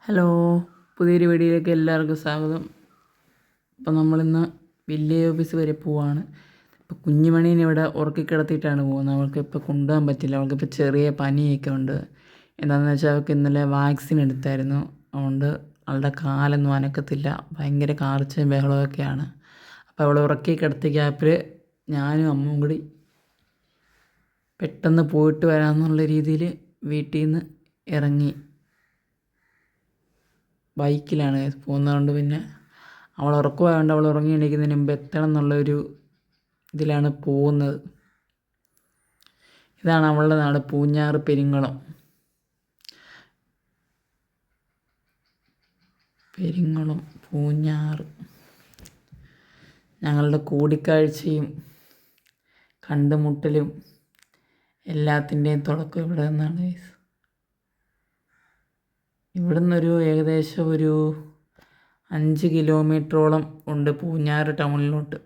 Hello, പുതിയൊരു വീഡിയോയിലേക്ക് എല്ലാവർക്കും സ്വാഗതം. അപ്പോൾ നമ്മളിന്ന് വില്ലേജ് ഓഫീസ് വരെ പോവാണ്. ഇപ്പോൾ കുഞ്ഞുമണീനെ ഇവിടെ ഉറക്കിക്കിടത്തിയിട്ടാണ് പോകുന്നത്. അവൾക്ക് ഇപ്പോൾ കൊണ്ടുപോകാൻ പറ്റില്ല. അവൾക്കിപ്പോൾ ചെറിയ പനിയൊക്കെ ഉണ്ട്. എന്താണെന്ന് വെച്ചാൽ അവൾക്ക് ഇന്നലെ വാക്സിൻ എടുത്തായിരുന്നു. അതുകൊണ്ട് അവളുടെ കാലൊന്നും അനക്കത്തില്ല. ഭയങ്കര കാർച്ചയും ബഹളമൊക്കെയാണ്. അപ്പോൾ അവളെ ഉറക്കി കിടത്തിയ ഗ്യാപ്പിൽ ഞാനും അമ്മയും കൂടി പെട്ടെന്ന് പോയിട്ട് വരാമെന്നുള്ള രീതിയിൽ വീട്ടിൽ നിന്ന് ഇറങ്ങി. ബൈക്കിലാണ് പോകുന്നതുകൊണ്ട് പിന്നെ അവൾ ഉറക്കമായതുകൊണ്ട് അവൾ ഉറങ്ങി എണീക്കുന്നതിന് മുമ്പ് എത്തണം എന്നുള്ളൊരു ഇതിലാണ് പോകുന്നത്. ഇതാണ് അവളുടെ നാട്, പൂഞ്ഞാറ് പെരിങ്ങളം. പൂഞ്ഞാറ്. ഞങ്ങളുടെ കൂടിക്കാഴ്ചയും കണ്ടുമുട്ടലും എല്ലാത്തിൻ്റെയും തുടക്കം ഇവിടെ നിന്നാണ്. ഇവിടുന്നൊരു ഏകദേശം ഒരു 5 കിലോമീറ്ററോളം ഉണ്ട് പൂഞ്ഞാറ് ടൗണിലോട്ട്.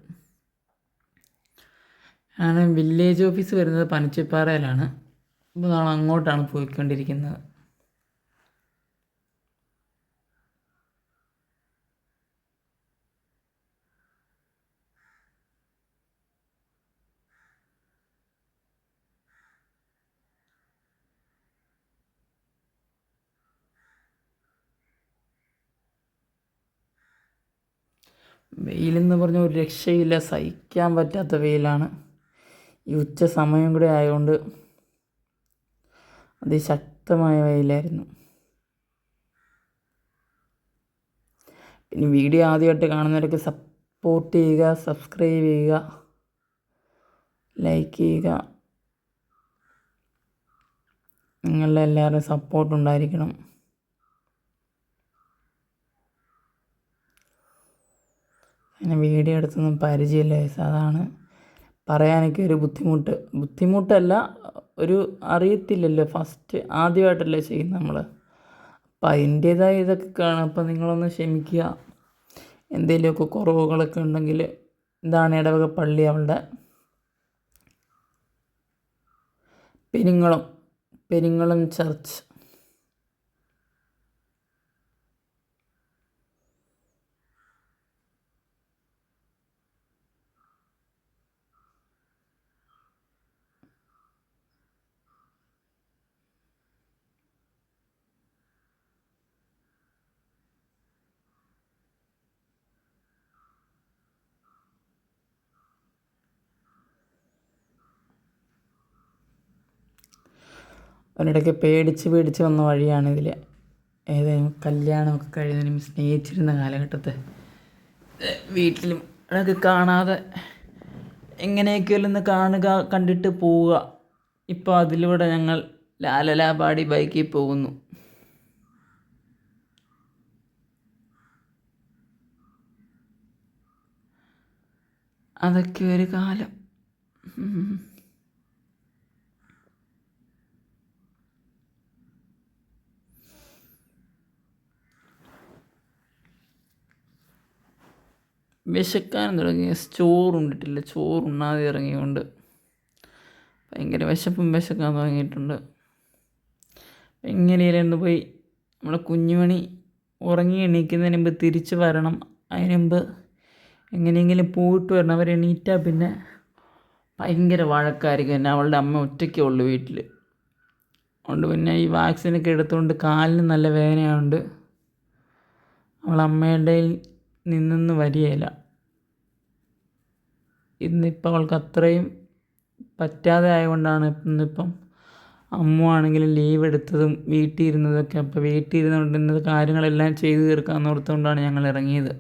ആണ് വില്ലേജ് ഓഫീസ് വരുന്നത് പനച്ചിപ്പാറയിലാണ്. അപ്പോൾ നമ്മൾ അങ്ങോട്ടാണ് പോയിക്കൊണ്ടിരിക്കുന്നത്. വെയിലെന്ന് പറഞ്ഞാൽ ഒരു രക്ഷയില്ല, സഹിക്കാൻ പറ്റാത്ത വെയിലാണ്. ഈ ഉച്ച സമയം കൂടെ ആയതുകൊണ്ട് അതിശക്തമായ വെയിലായിരുന്നു. പിന്നെ വീഡിയോ ആദ്യമായിട്ട് കാണുന്നവരൊക്കെ സപ്പോർട്ട് ചെയ്യുക, സബ്സ്ക്രൈബ് ചെയ്യുക, ലൈക്ക് ചെയ്യുക. നിങ്ങളുടെ എല്ലാവരുടെയും സപ്പോർട്ട് ഉണ്ടായിരിക്കണം. അങ്ങനെ വീഡിയോ എടുത്തൊന്നും പരിചയമില്ല, അതാണ് പറയാനൊക്കെ ഒരു ബുദ്ധിമുട്ടല്ല, ഒരു അറിയത്തില്ലല്ലോ, ആദ്യമായിട്ടല്ലേ ചെയ്യുന്നത് നമ്മൾ. അപ്പം അതിൻ്റേതായ ഇതൊക്കെ കാണാം. അപ്പം നിങ്ങളൊന്ന് ക്ഷമിക്കുക. എന്തെങ്കിലുമൊക്കെ കുറവുകളൊക്കെ ഉണ്ടെങ്കിൽ. ഇതാണ് ഇടവക പള്ളി, അവളുടെ പെരിങ്ങളം ചർച്ച്. അവനിടയ്ക്ക് പേടിച്ച് വന്ന വഴിയാണ് ഇതിൽ. ഏതെങ്കിലും കല്യാണമൊക്കെ കഴിയുന്നതിനും സ്നേഹിച്ചിരുന്ന കാലഘട്ടത്തെ വീട്ടിലും അതൊക്കെ കാണാതെ എങ്ങനെയൊക്കെയല്ലോ ഒന്ന് കാണുക, കണ്ടിട്ട് പോവുക. ഇപ്പോൾ അതിലൂടെ ഞങ്ങൾ ലാലലാപാടി ബൈക്കിൽ പോകുന്നു. അതൊക്കെ ഒരു കാലം. വിശക്കാനും തുടങ്ങി. ചോറുണ്ടിട്ടില്ല, ചോറുണ്ണാതെ ഇറങ്ങിയുകൊണ്ട് ഭയങ്കര വിശക്കാൻ തുടങ്ങിയിട്ടുണ്ട്. എങ്ങനെയായിരുന്നു പോയി നമ്മളെ കുഞ്ഞുമണി ഉറങ്ങി എണീക്കുന്നതിന് മുമ്പ് തിരിച്ച് വരണം. അതിന് മുമ്പ് എങ്ങനെയെങ്കിലും പോയിട്ട് വരണം. അവരെണീറ്റാൽ പിന്നെ ഭയങ്കര വഴക്കായിരിക്കും. പിന്നെ അവളുടെ അമ്മ ഒറ്റയ്ക്കേ ഉള്ളൂ വീട്ടിൽ. അതുകൊണ്ട് പിന്നെ ഈ വാക്സിനൊക്കെ എടുത്തുകൊണ്ട് കാലിന് നല്ല വേദനയായതുകൊണ്ട് അവളമ്മയുടെ നിന്നൊന്ന് വരികയില്ല. ഇന്നിപ്പോൾ അവൾക്ക് അത്രയും പറ്റാതെ ആയതുകൊണ്ടാണ് ഇന്നിപ്പം അമ്മുവാണെങ്കിലും ലീവ് എടുത്തതും വീട്ടിൽ ഇരുന്നതൊക്കെ. അപ്പോൾ വീട്ടിൽ ഇരുന്നുകൊണ്ട് ഇന്നത് കാര്യങ്ങളെല്ലാം ചെയ്തു തീർക്കാമെന്ന് ഓർത്തുകൊണ്ടാണ് ഞങ്ങൾ ഇറങ്ങിയത്.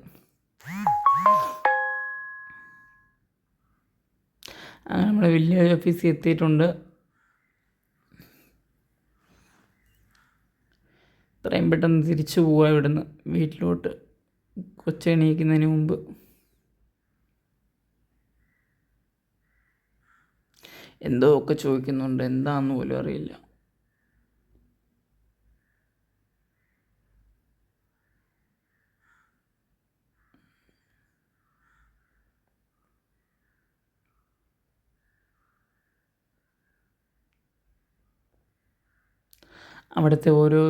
അങ്ങനെ നമ്മുടെ വില്ലേജ് ഓഫീസിൽ എത്തിയിട്ടുണ്ട്. എത്രയും പെട്ടെന്ന് തിരിച്ചു പോവുക ഇവിടുന്ന് വീട്ടിലോട്ട്, കൊച്ചെണീക്കുന്നതിന് മുമ്പ്. എന്തോ ഒക്കെ ചോദിക്കുന്നുണ്ട്, എന്താണെന്ന് പോലും അറിയില്ല. അവിടുത്തെ ഓരോ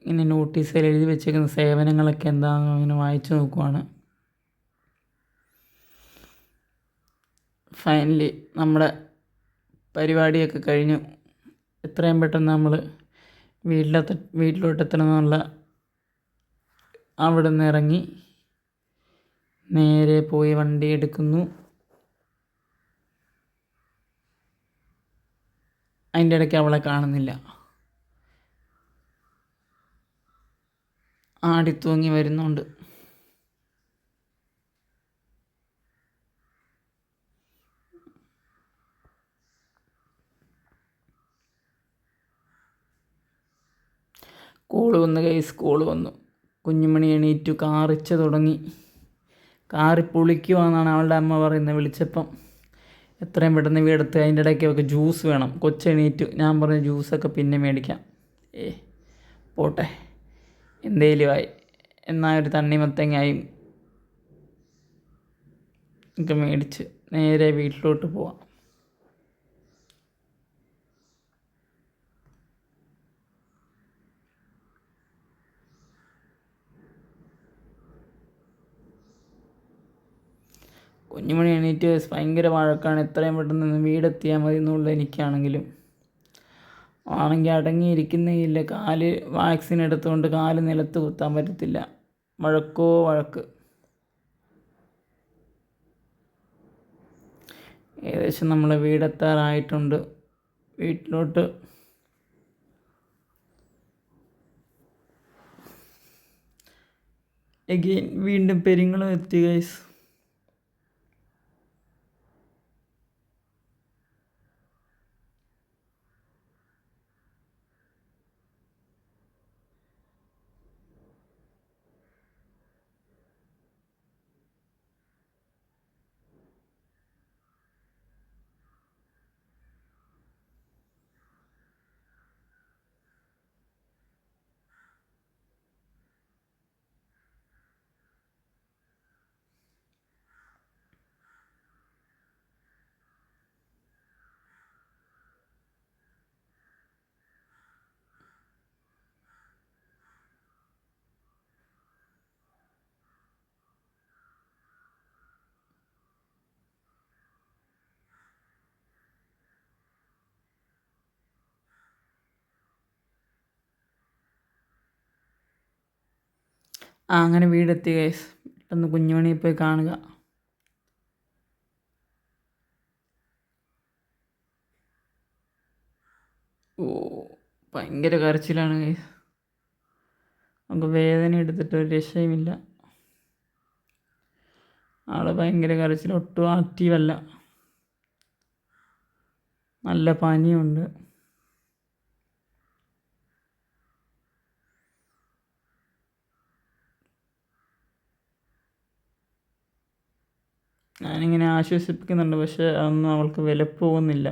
ഇങ്ങനെ നോട്ടീസിൽ എഴുതി വെച്ചേക്കുന്ന സേവനങ്ങളൊക്കെ എന്താണെന്ന് അങ്ങനെ വായിച്ചു നോക്കുവാണ്. ഫൈനലി നമ്മുടെ പരിപാടിയൊക്കെ കഴിഞ്ഞു. എത്രയും പെട്ടെന്ന് നമ്മൾ വീട്ടിലോട്ടെത്തണമെന്നുള്ള അവിടെ നിന്ന് ഇറങ്ങി നേരെ പോയി വണ്ടി എടുക്കുന്നു. അതിൻ്റെ ഇടയ്ക്ക് അവളെ കാണുന്നില്ല. ആടിത്തൂങ്ങി വരുന്നുണ്ട്. കോള് വന്നു ഗൈസ്, കോള് വന്നു. കുഞ്ഞുമണി എണീറ്റു, കാറിച്ച തുടങ്ങി. കാറിപ്പൊളിക്കുവാന്നാണ് അവളുടെ അമ്മ പറയുന്നത്. വിളിച്ചപ്പം എത്രയും പെട്ടെന്ന് വീടെടുത്ത് അതിൻ്റെ ഇടയ്ക്ക് അവൾക്ക് ജ്യൂസ് വേണം. കൊച്ചെണീറ്റു. ഞാൻ പറഞ്ഞു ജ്യൂസൊക്കെ പിന്നെ മേടിക്കാം. പോട്ടെ എന്തേലും ആയി. എന്നാൽ ഒരു തണ്ണിമത്തങ്ങായും ഒക്കെ മേടിച്ച് നേരെ വീട്ടിലോട്ട് പോവാം. കുഞ്ഞുമണി എണീറ്റ് ഭയങ്കര വഴക്കാണ്. എത്രയും പെട്ടെന്ന് വീടെത്തിയാൽ മതി എന്നുള്ള എനിക്കാണെങ്കിലും. ആണെങ്കിൽ അടങ്ങിയിരിക്കുന്നേയില്ല. കാല് വാക്സിൻ എടുത്തുകൊണ്ട് കാല് നിലത്ത് കുത്താൻ പറ്റത്തില്ല. വഴക്കോ വഴക്ക്. ഏകദേശം നമ്മൾ വീടെത്താറായിട്ടുണ്ട്. വീട്ടിലോട്ട് എഗെയിൻ വീണ്ടും പെരിങ്ങളും എത്തി ഗൈസ്. അങ്ങനെ വീടെത്തി ഗൈസ്. പെട്ടെന്ന് കുഞ്ഞുമണിയെ പോയി കാണുക. ഭയങ്കര കരച്ചിലാണ് ഗൈസ്. നമുക്ക് വേദന എടുത്തിട്ട് ഒരു രക്ഷയുമില്ല. ആൾ ഭയങ്കര കരച്ചിൽ, ഒട്ടും ആക്റ്റീവല്ല. നല്ല പനിയുണ്ട്. ഞാനിങ്ങനെ ആശ്വസിപ്പിക്കുന്നുണ്ട്, പക്ഷെ അതൊന്നും അവൾക്ക് വിലപ്പോകുന്നില്ല.